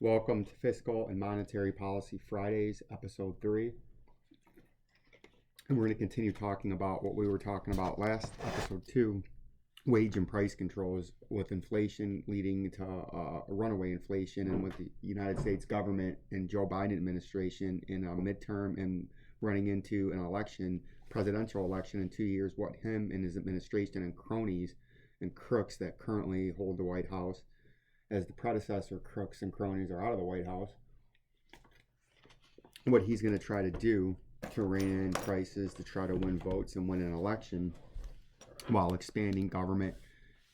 Welcome to Fiscal and Monetary Policy Fridays, Episode 3. And we're going to continue talking about what we were talking about last Episode 2, wage and price controls, with inflation leading to a runaway inflation, and with the United States government and Joe Biden administration in a midterm and running into an election, presidential election in 2 years, what him and his administration and cronies and crooks that currently hold the White House, as the predecessor crooks and cronies are out of the White House, what he's going to try to do to rein in prices, to try to win votes and win an election while expanding government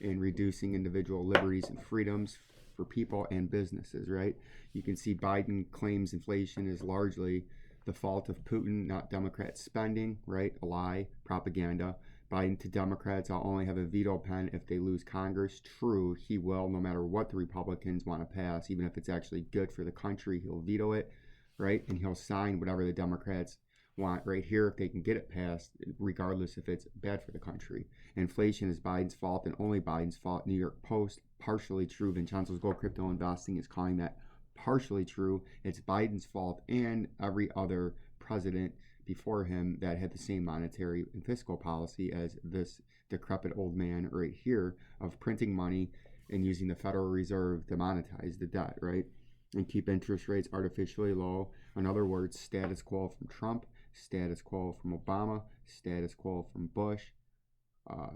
and reducing individual liberties and freedoms for people and businesses, right? You can see Biden claims inflation is largely the fault of Putin, not Democrat spending, right? A lie, propaganda. Biden to Democrats, I'll only have a veto pen if they lose Congress. True, he will, no matter what the Republicans want to pass, even if it's actually good for the country, he'll veto it, right? And he'll sign whatever the Democrats want right here if they can get it passed, regardless if it's bad for the country. Inflation is Biden's fault and only Biden's fault. New York Post, partially true. Vincenzo'S Gold Crypto Investing is calling that partially true. It's Biden's fault and every other president before him that had the same monetary and fiscal policy as this decrepit old man right here, of printing money and using the Federal Reserve to monetize the debt, right? And keep interest rates artificially low. In other words, status quo from Trump, status quo from Obama, status quo from Bush,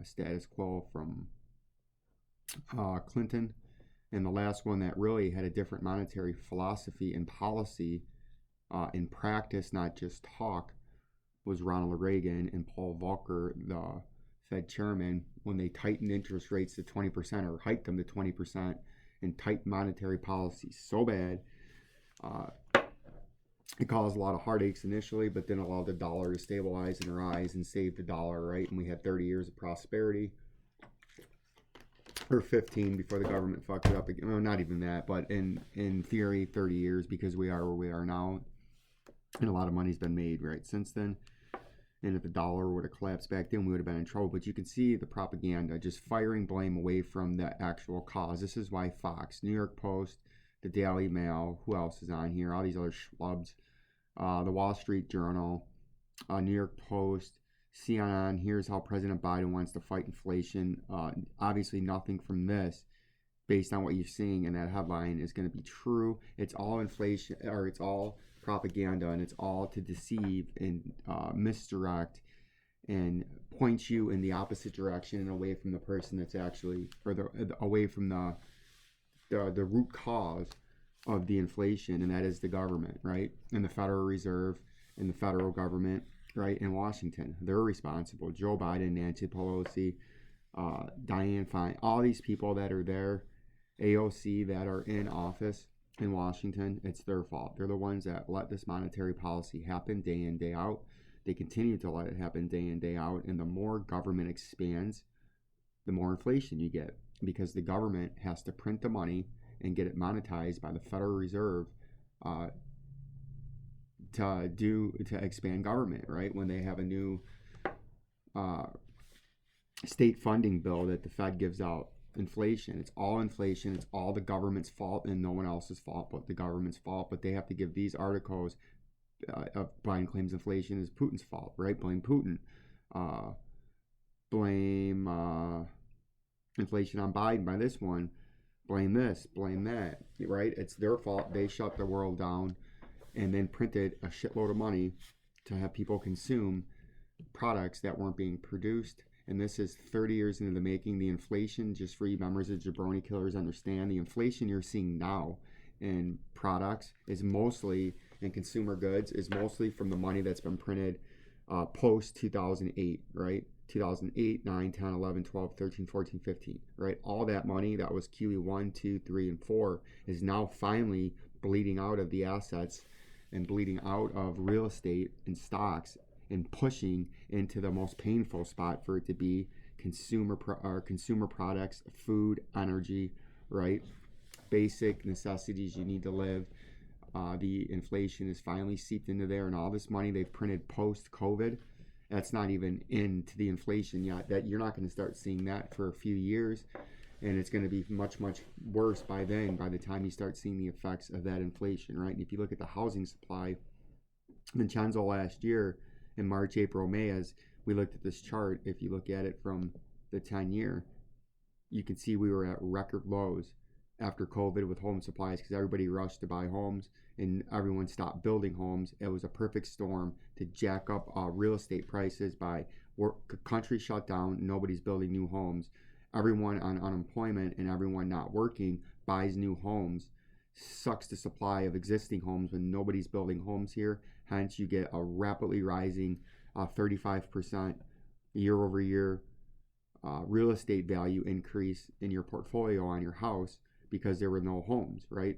status quo from Clinton. And the last one that really had a different monetary philosophy and policy in practice, not just talk, was Ronald Reagan and Paul Volcker, the Fed chairman, when they tightened interest rates to 20% or hiked them to 20% and tightened monetary policy so bad. It caused a lot of heartaches initially, but then allowed the dollar to stabilize and rise and save the dollar, right? And we had 30 years of prosperity, or 15 before the government fucked it up again. Well, not even that, but in theory, 30 years, because we are where we are now. And a lot of money's been made right since then. And if the dollar would have collapsed back then, we would have been in trouble. But you can see the propaganda, just firing blame away from the actual cause. This is why Fox, New York Post, the Daily Mail, who else is on here? All these other schlubs. The Wall Street Journal, New York Post, CNN, here's how President Biden wants to fight inflation. Obviously nothing from this, based on what you're seeing in that headline, is going to be true. It's all inflation, or it's all propaganda, and it's all to deceive and misdirect and point you in the opposite direction and away from the person that's actually, or away from the root cause of the inflation, and that is the government, right? And the Federal Reserve and the federal government, right, in Washington. They're responsible. Joe Biden, Nancy Pelosi, Dianne Feinstein, all these people that are there, AOC, that are in office in Washington, it's their fault. They're the ones that let this monetary policy happen day in, day out. They continue to let it happen day in, day out. And the more government expands, the more inflation you get, because the government has to print the money and get it monetized by the Federal Reserve to expand government, right? When they have a new state funding bill that the Fed gives out, inflation, it's all the government's fault, and no one else's fault but the government's fault. But they have to give these articles Biden claims inflation is Putin's fault, right? Blame Putin, blame inflation on Biden by this one, blame this, blame that, right? It's their fault. They shut the world down and then printed a shitload of money to have people consume products that weren't being produced. And this is 30 years into the making. The inflation, just for you members of Jabroni Killers understand, the inflation you're seeing now in products is mostly, in consumer goods, is mostly from the money that's been printed post 2008, right? 2008, 9, 10, 11, 12, 13, 14, 15, right? All that money that was QE 1, 2, 3, and 4 is now finally bleeding out of the assets and bleeding out of real estate and stocks, and pushing into the most painful spot for it to be consumer products, food, energy, right? Basic necessities you need to live. The inflation is finally seeped into there, and all this money they've printed post-COVID, that's not even into the inflation yet. That you're not going to start seeing that for a few years. and it's going to be much, much worse by then, by the time you start seeing the effects of that inflation, right? And if you look at the housing supply, Vincenzo last year in March, April, May, as we looked at this chart, if you look at it from the 10-year, you can see we were at record lows after COVID with home supplies because everybody rushed to buy homes and everyone stopped building homes. It was a perfect storm to jack up real estate prices by country shut down, nobody's building new homes. Everyone on unemployment and everyone not working buys new homes, sucks the supply of existing homes when nobody's building homes here. Hence, you get a rapidly rising 35% year over year real estate value increase in your portfolio on your house because there were no homes, right?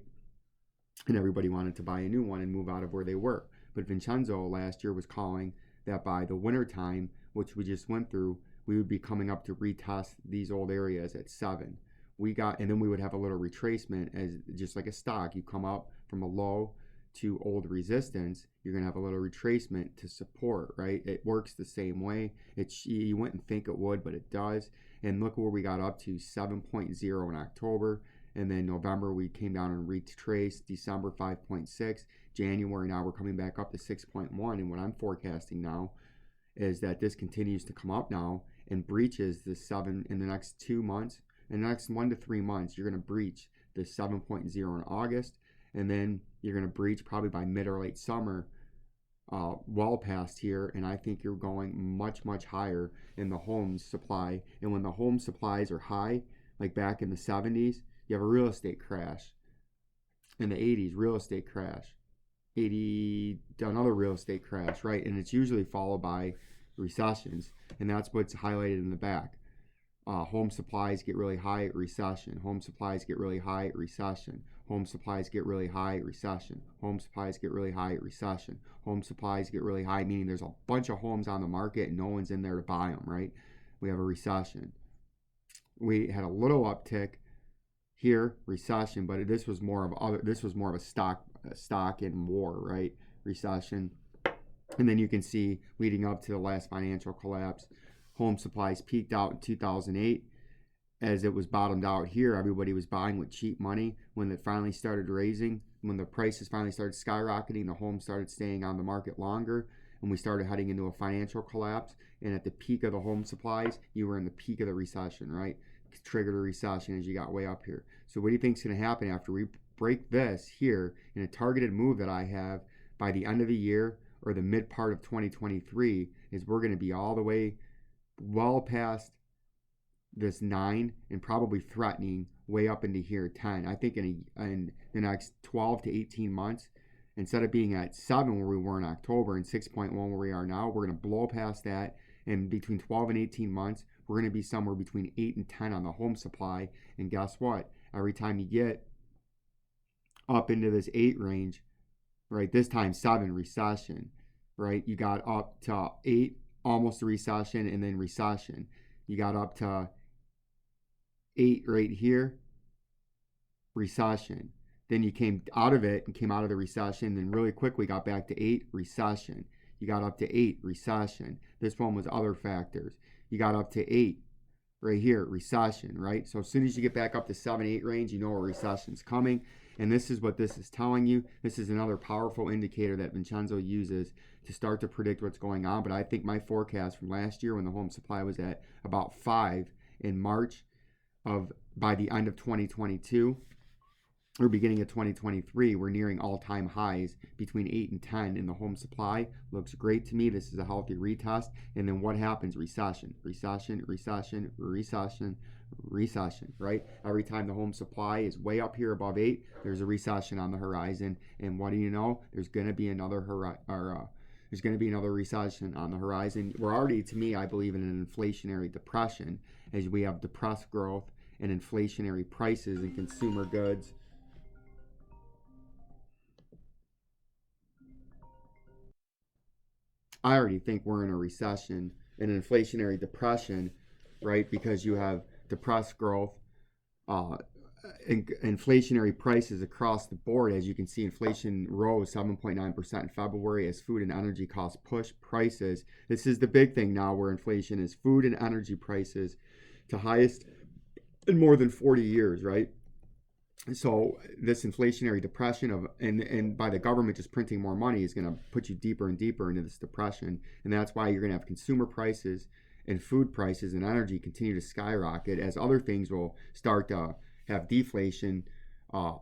And everybody wanted to buy a new one and move out of where they were. But Vincenzo last year was calling that by the winter time, which we just went through, we would be coming up to retest these old areas at 7. And then we would have a little retracement as just like a stock. You come up from a low to old resistance, you're going to have a little retracement to support, right? It works the same way. You wouldn't think it would, but it does. And look where we got up to, 7.0 in October. And then November, we came down and retraced. December, 5.6. January, now we're coming back up to 6.1. And what I'm forecasting now is that this continues to come up now and breaches the 7 in the next 2 months. In the next 1 to 3 months, you're going to breach the 7.0 in August. And then you're going to breach probably by mid or late summer, well past here. And I think you're going much, much higher in the home supply. And when the home supplies are high, like back in the 70s, you have a real estate crash. In the 80s, real estate crash. Another real estate crash, right? And it's usually followed by recessions. And that's what's highlighted in the back. Home supplies get really high at recession. Home supplies get really high at recession. Home supplies get really high at recession. Home supplies get really high at recession. Home supplies get really high, meaning there's a bunch of homes on the market and no one's in there to buy them, right? We have a recession. We had a little uptick here, recession, but this was more of a stock and war, right? Recession. And then you can see leading up to the last financial collapse, home supplies peaked out in 2008. As it was bottomed out here, everybody was buying with cheap money. When it finally started raising, when the prices finally started skyrocketing, the homes started staying on the market longer, and we started heading into a financial collapse. And at the peak of the home supplies, you were in the peak of the recession, right? Triggered a recession as you got way up here. So what do you think is going to happen after we break this here in a targeted move that I have by the end of the year or the mid part of 2023 is we're going to be all the way well past this 9 and probably threatening way up into here 10. I think in the next 12 to 18 months, instead of being at 7 where we were in October and 6.1 where we are now, we're going to blow past that. And between 12 and 18 months, we're going to be somewhere between 8 and 10 on the home supply. And guess what? Every time you get up into this 8 range, right, this time 7, recession, right? You got up to 8, almost a recession, and then recession. You got up to 8 right here, recession. Then you came out of it and came out of the recession, then really quickly got back to 8, recession. You got up to 8, recession. This one was other factors. You got up to 8 right here, recession, right? So as soon as you get back up to 7, 8 range, you know a recession's coming. And this is what this is telling you. This is another powerful indicator that Vincenzo uses to start to predict what's going on. But I think my forecast from last year when the home supply was at about 5 in March by the end of 2022 or beginning of 2023, we're nearing all-time highs between 8 and 10 in the home supply. Looks great to me. This is a healthy retest. And then what happens? Recession, recession, recession, recession, recession, right? Every time the home supply is way up here above 8, there's a recession on the horizon. And what do you know? There's going to be another recession on the horizon. We're already, to me, I believe in an inflationary depression as we have depressed growth and inflationary prices in consumer goods. I already think we're in a recession, an inflationary depression, right? Because you have depressed growth, inflationary prices across the board. As you can see, inflation rose 7.9% in February as food and energy costs push prices. This is the big thing now where inflation is food and energy prices to highest in more than 40 years, right? So this inflationary depression of and by the government just printing more money is going to put you deeper and deeper into this depression, and that's why you're going to have consumer prices and food prices and energy continue to skyrocket as other things will start to have deflation, uh,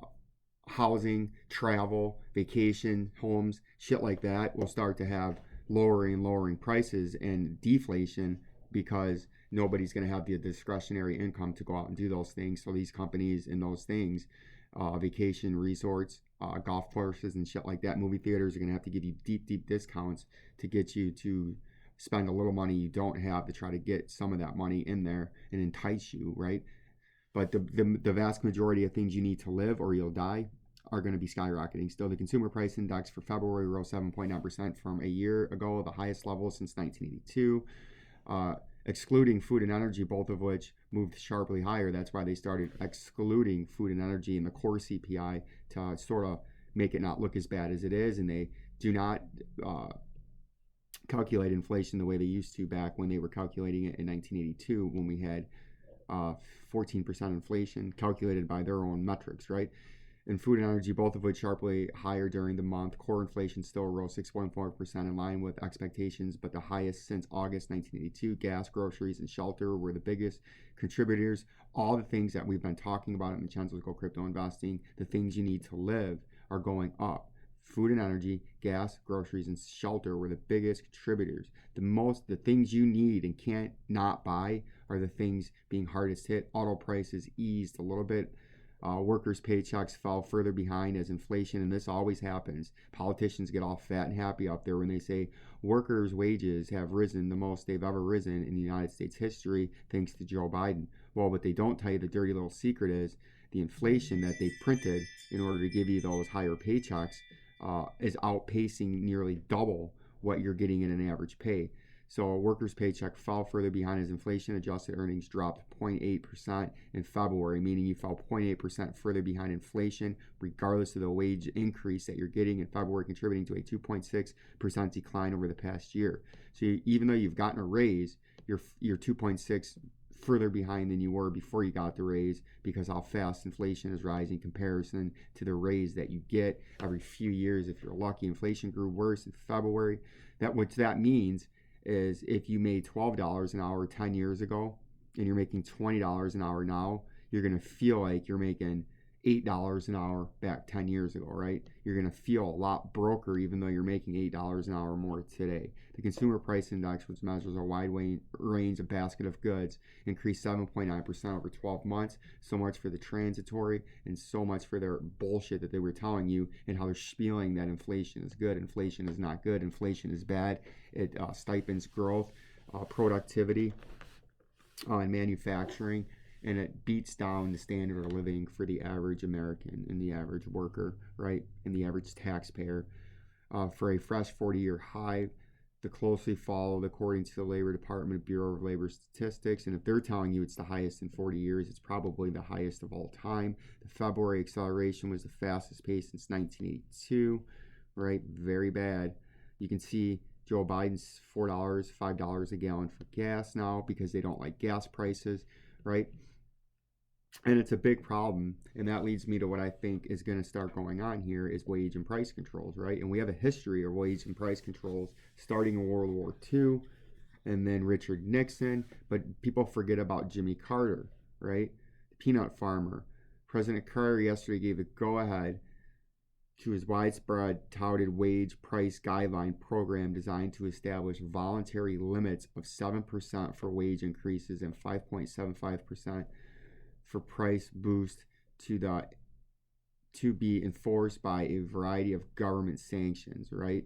housing, travel, vacation, homes, shit like that will start to have lowering prices and deflation because nobody's going to have the discretionary income to go out and do those things. So these companies and those things, vacation resorts, golf courses and shit like that, movie theaters are going to have to give you deep discounts to get you to spend a little money you don't have to try to get some of that money in there and entice you, right? But the vast majority of things you need to live or you'll die are going to be skyrocketing. Still, the consumer price index for February rose 7.9% from a year ago, the highest level since 1982. Excluding food and energy, both of which moved sharply higher. That's why they started excluding food and energy in the core CPI to sort of make it not look as bad as it is. And they do not calculate inflation the way they used to back when they were calculating it in 1982 when we had 14% inflation calculated by their own metrics, right? And food and energy, both of which sharply higher during the month. Core inflation still rose 6.4% in line with expectations, but the highest since August 1982. Gas, groceries, and shelter were the biggest contributors. All the things that we've been talking about in Vincenzo's Go Crypto Investing, the things you need to live, are going up. Food and energy, gas, groceries, and shelter were the biggest contributors. The things you need and can't not buy are the things being hardest hit. Auto prices eased a little bit. Workers' paychecks fell further behind as inflation, and this always happens. Politicians get all fat and happy up there when they say workers' wages have risen the most they've ever risen in the United States history thanks to Joe Biden. Well, what they don't tell you, the dirty little secret, is the inflation that they printed in order to give you those higher paychecks is outpacing nearly double what you're getting in an average pay. So a worker's paycheck fell further behind as inflation-adjusted earnings dropped 0.8% in February, meaning you fell 0.8% further behind inflation, regardless of the wage increase that you're getting in February, contributing to a 2.6% decline over the past year. So even though you've gotten a raise, you're 2.6 further behind than you were before you got the raise because how fast inflation is rising in comparison to the raise that you get every few years. If you're lucky, inflation grew worse in February. What that means is if you made $12 an hour 10 years ago and you're making $20 an hour now, you're going to feel like you're making $8 an hour back 10 years ago, right? You're going to feel a lot broker even though you're making $8 an hour more today. The consumer price index, which measures a wide range of basket of goods, increased 7.9% over 12 months. So much for the transitory and so much for their bullshit that they were telling you and how they're spieling that inflation is good. Inflation is not good. Inflation is bad. It stipends growth, productivity, and manufacturing, and it beats down the standard of living for the average American and the average worker, right, and the average taxpayer. For a fresh 40-year high, the closely followed according to the Labor Department Bureau of Labor Statistics, and if they're telling you it's the highest in 40 years, it's probably the highest of all time. The February acceleration was the fastest pace since 1982, right? Very bad. You can see Joe Biden's $4, $5 a gallon for gas now because they don't like gas prices, right? And it's a big problem, and that leads me to what I think is going to start going on here is wage and price controls, right? And we have a history of wage and price controls starting in World War II and then Richard Nixon, but people forget about Jimmy Carter, right? The peanut farmer. President Carter yesterday gave the go-ahead to his widespread touted wage price guideline program designed to establish voluntary limits of 7% for wage increases and 5.75% for price boost to be enforced by a variety of government sanctions, right?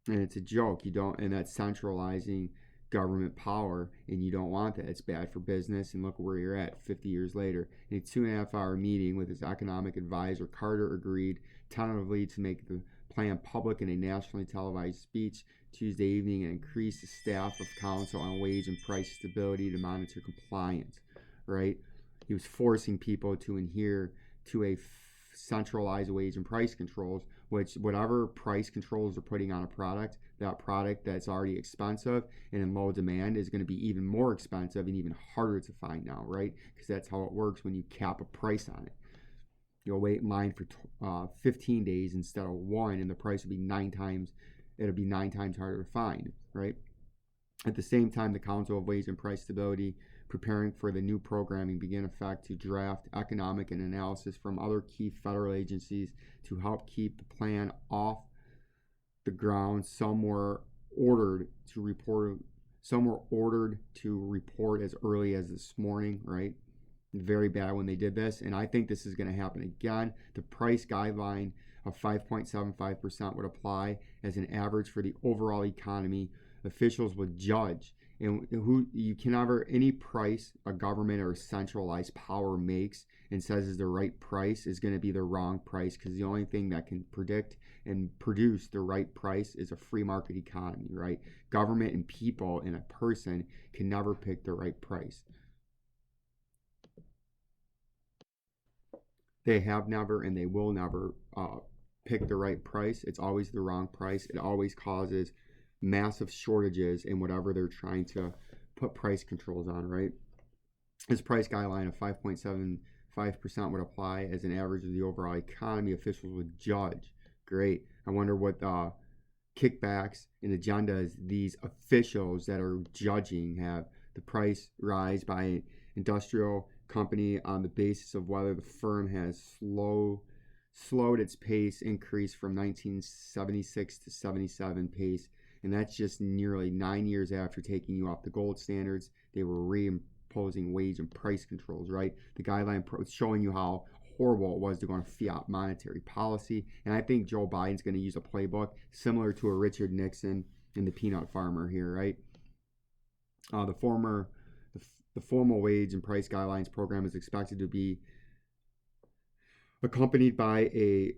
And it's a joke. And that's centralizing government power, and you don't want that. It's bad for business, and look where you're at 50 years later. In a 2.5-hour meeting with his economic advisor, Carter agreed tentatively to make the plan public in a nationally televised speech Tuesday evening and increase the staff of council on wage and price stability to monitor compliance, right? He was forcing people to adhere to a centralized wage and price controls, which whatever price controls are putting on a product, that product that's already expensive and in low demand is going to be even more expensive and even harder to find now, right? Because that's how it works when you cap a price on it. You'll wait in line for 15 days instead of 1, and the price will be 9 times. It'll be 9 times harder to find, right? At the same time, the Council of Wage and Price Stability preparing for the new programming began effect to draft economic and analysis from other key federal agencies to help keep the plan off the ground. Some were ordered to report as early as this morning, right? Very bad when they did this, and I think this is going to happen again. The price guideline of 5.75% would apply as an average for the overall economy. Officials would judge, and who you can never, any price a government or a centralized power makes and says is the right price is going to be the wrong price, because the only thing that can predict and produce the right price is a free market economy, right? Government and people and a person can never pick the right price. They have never and they will never pick the right price. It's always the wrong price. It always causes massive shortages in whatever they're trying to put price controls on, right? This price guideline of 5.75% would apply as an average of the overall economy. Officials would judge. Great. I wonder what kickbacks and agendas these officials that are judging have. The price rise by an industrial company on the basis of whether the firm has slowed its pace increase from 1976 to 77 pace, and that's just nearly 9 years after taking you off the gold standards. They were reimposing wage and price controls, right? The guideline showing you how horrible it was to go on fiat monetary policy, and I think Joe Biden's going to use a playbook similar to a Richard Nixon and the peanut farmer here, right? The formal wage and price guidelines program is expected to be accompanied by a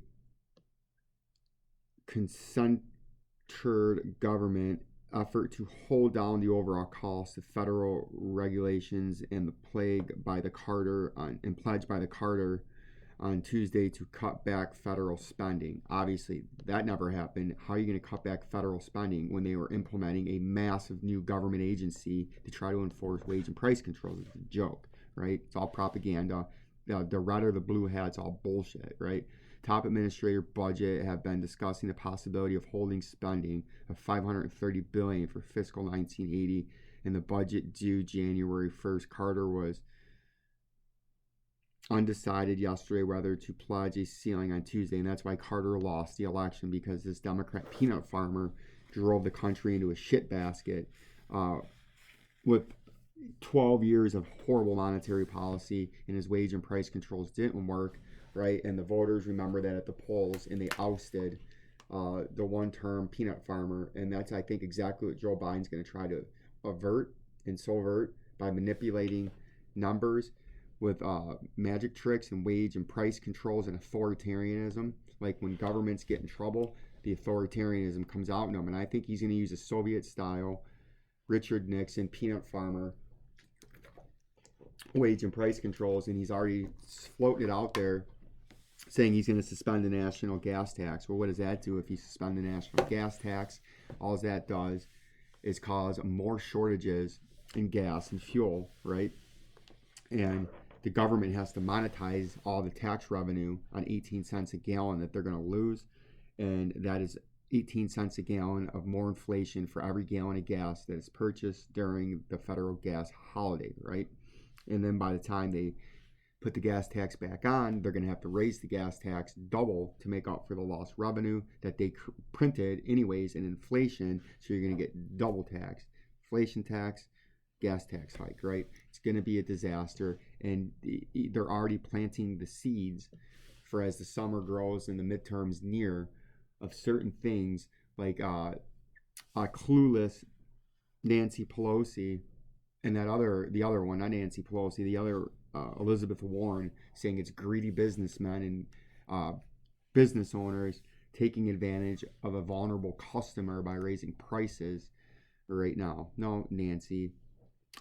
concentrated government effort to hold down the overall cost of federal regulations, and the pledge by the Carter on Tuesday to cut back federal spending. Obviously, that never happened. How are you going to cut back federal spending when they were implementing a massive new government agency to try to enforce wage and price controls? It's a joke, right? It's all propaganda. The red or the blue hat's all bullshit, right? Top administrator budget have been discussing the possibility of holding spending of $530 billion for fiscal 1980, and the budget due January 1st. Carter was undecided yesterday whether to pledge a ceiling on Tuesday, and that's why Carter lost the election, because this Democrat peanut farmer drove the country into a shit basket with 12 years of horrible monetary policy, and his wage and price controls didn't work, right? And the voters remember that at the polls, and they ousted the one-term peanut farmer, and that's, I think, exactly what Joe Biden's going to try to avert and subvert by manipulating numbers with magic tricks and wage and price controls and authoritarianism. Like when governments get in trouble, the authoritarianism comes out in them, and I think he's going to use a Soviet-style Richard Nixon peanut farmer wage and price controls, and he's already floated it out there saying he's going to suspend the national gas tax. Well, what does that do if you suspend the national gas tax? All that does is cause more shortages in gas and fuel, right? And the government has to monetize all the tax revenue on 18 cents a gallon that they're going to lose, and that is 18 cents a gallon of more inflation for every gallon of gas that is purchased during the federal gas holiday, right? And then by the time they put the gas tax back on, they're going to have to raise the gas tax double to make up for the lost revenue that they printed anyways in inflation. So you're going to get double tax, inflation tax, gas tax hike, right? It's going to be a disaster, and they're already planting the seeds for, as the summer grows and the midterms near, of certain things like clueless Nancy Pelosi, and the other one, not Nancy Pelosi, the other Elizabeth Warren, saying it's greedy businessmen and business owners taking advantage of a vulnerable customer by raising prices right now. No, Nancy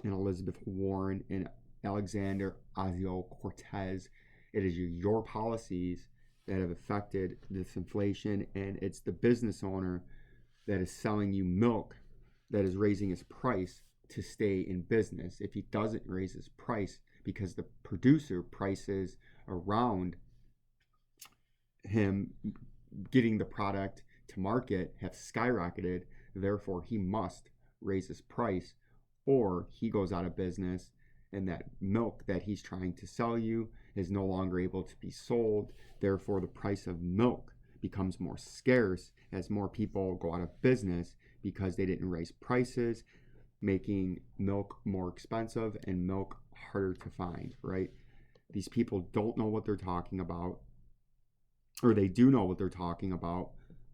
and Elizabeth Warren and Alexander Ocasio-Cortez, it is your policies that have affected this inflation, and it's the business owner that is selling you milk that is raising his price to stay in business. If he doesn't raise his price because the producer prices around him getting the product to market have skyrocketed, therefore he must raise his price, or he goes out of business, and that milk that he's trying to sell you is no longer able to be sold. Therefore the price of milk becomes more scarce as more people go out of business because they didn't raise prices, making milk more expensive and milk harder to find, right? These people don't know what they're talking about, or they do know what they're talking about,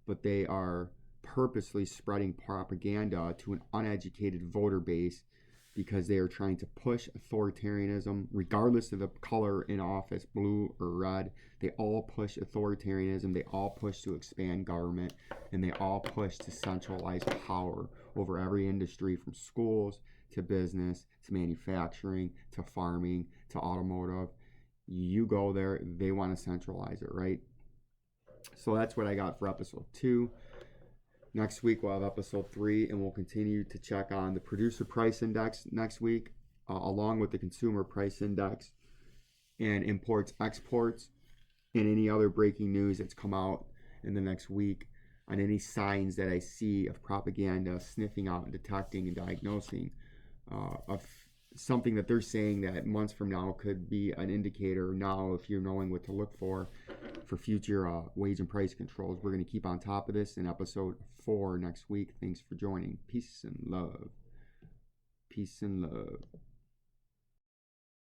but they are purposely spreading propaganda to an uneducated voter base because they are trying to push authoritarianism, regardless of the color in office, blue or red. They all push authoritarianism, they all push to expand government, and they all push to centralize power over every industry, from schools to business to manufacturing to farming to automotive. You go there, they want to centralize it, right? So that's what I got for episode 2. Next week we'll have episode 3, and we'll continue to check on the producer price index next week, along with the consumer price index and imports, exports, and any other breaking news that's come out in the next week, on any signs that I see of propaganda sniffing out and detecting and diagnosing of something that they're saying that months from now could be an indicator now, if you're knowing what to look for future wage and price controls. We're going to keep on top of this in episode 4 next week. Thanks for joining. Peace and love. Peace and love.